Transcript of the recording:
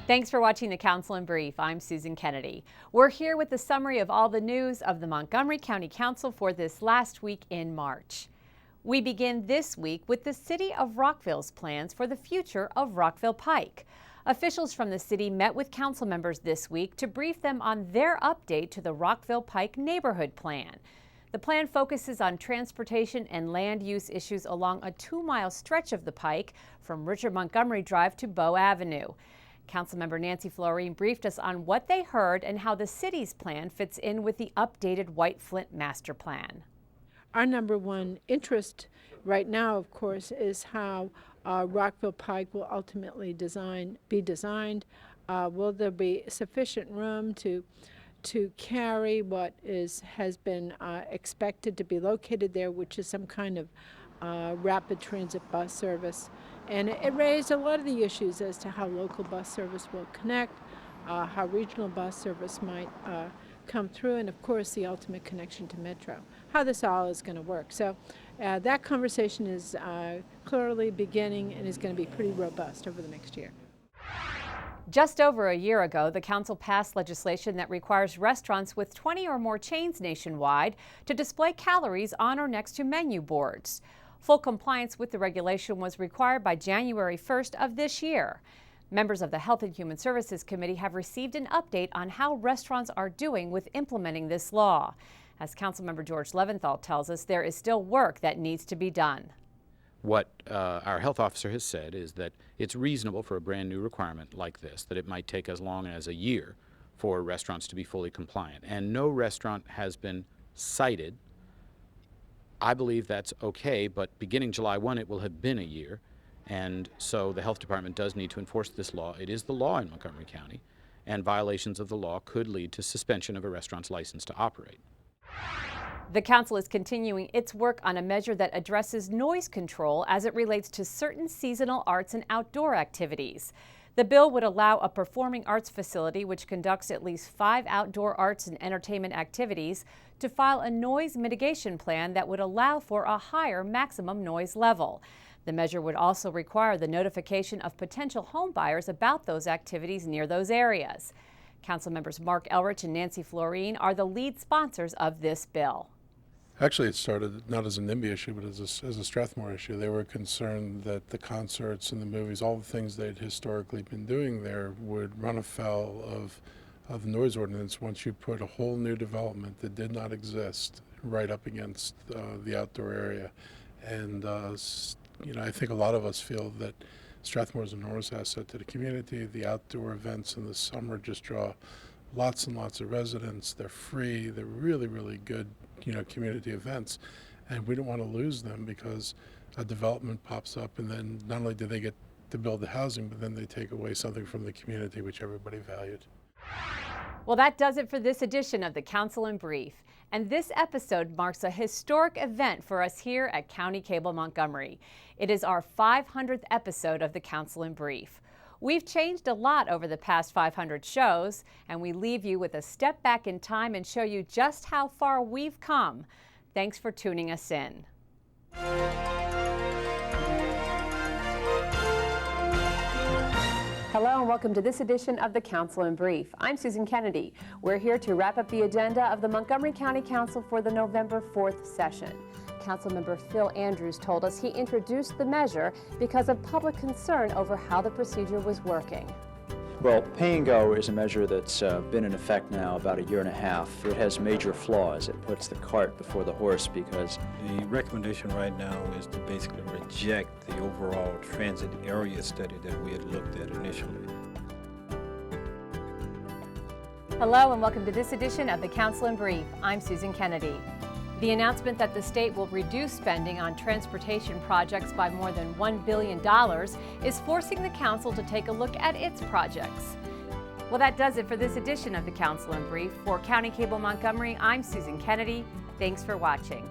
Thanks for watching the Council in Brief. I'm Susan Kennedy. We're here with the summary of all the news of the Montgomery County Council for this last week in March. We begin this week with the City of Rockville's plans for the future of Rockville Pike. Officials from the city met with council members this week to brief them on their update to the Rockville Pike neighborhood plan. The plan focuses on transportation and land use issues along a 2-mile stretch of the Pike from Richard Montgomery Drive to Bow Avenue. Councilmember Nancy Florine briefed us on what they heard and how the city's plan fits in with the updated White Flint Master Plan. Our number one interest right now, of course, is how Rockville Pike will ultimately be designed. Will there be sufficient room to carry what has been expected to be located there, which is some kind of rapid transit bus service. And it raised a lot of the issues as to how local bus service will connect, how regional bus service might come through, and of course the ultimate connection to Metro, how this all is going to work. So that conversation is clearly beginning and is going to be pretty robust over the next year. Just over a year ago, the council passed legislation that requires restaurants with 20 or more chains nationwide to display calories on or next to menu boards. Full compliance with the regulation was required by January 1st of this year. Members of the Health and Human Services Committee have received an update on how restaurants are doing with implementing this law. As Councilmember George Leventhal tells us, there is still work that needs to be done. What our health officer has said is that it's reasonable for a brand new requirement like this, that it might take as long as a year for restaurants to be fully compliant. And no restaurant has been cited. I believe that's okay, but beginning July 1, it will have been a year. And so the health department does need to enforce this law. It is the law in Montgomery County, and violations of the law could lead to suspension of a restaurant's license to operate. The council is continuing its work on a measure that addresses noise control as it relates to certain seasonal arts and outdoor activities. The bill would allow a performing arts facility which conducts at least 5 outdoor arts and entertainment activities to file a noise mitigation plan that would allow for a higher maximum noise level. The measure would also require the notification of potential home buyers about those activities near those areas. Council members Mark Elrich and Nancy Florine are the lead sponsors of this bill. Actually, it started not as a NIMBY issue, but as a Strathmore issue. They were concerned that the concerts and the movies, all the things they'd historically been doing there, would run afoul of the noise ordinance once you put a whole new development that did not exist right up against the outdoor area. And I think a lot of us feel that Strathmore is an enormous asset to the community. The outdoor events in the summer just draw lots and lots of residents. They're free. They're really, really good, community events. And we don't want to lose them because a development pops up, and then not only do they get to build the housing, but then they take away something from the community which everybody valued. Well, that does it for this edition of the Council in Brief. And this episode marks a historic event for us here at County Cable Montgomery. It is our 500th episode of the Council in Brief. We've changed a lot over the past 500 shows, and we leave you with a step back in time and show you just how far we've come. Thanks for tuning us in. Hello and welcome to this edition of the Council in Brief. I'm Susan Kennedy. We're here to wrap up the agenda of the Montgomery County Council for the November 4th session. Councilmember Phil Andrews told us he introduced the measure because of public concern over how the procedure was working. Well, pay and go is a measure that's been in effect now about a year and a half. It has major flaws. It puts the cart before the horse because the recommendation right now is to basically reject the overall transit area study that we had looked at initially. Hello and welcome to this edition of the Council in Brief. I'm Susan Kennedy. The announcement that the state will reduce spending on transportation projects by more than $1 billion is forcing the council to take a look at its projects. Well, that does it for this edition of the Council in Brief. For County Cable Montgomery, I'm Susan Kennedy. Thanks for watching.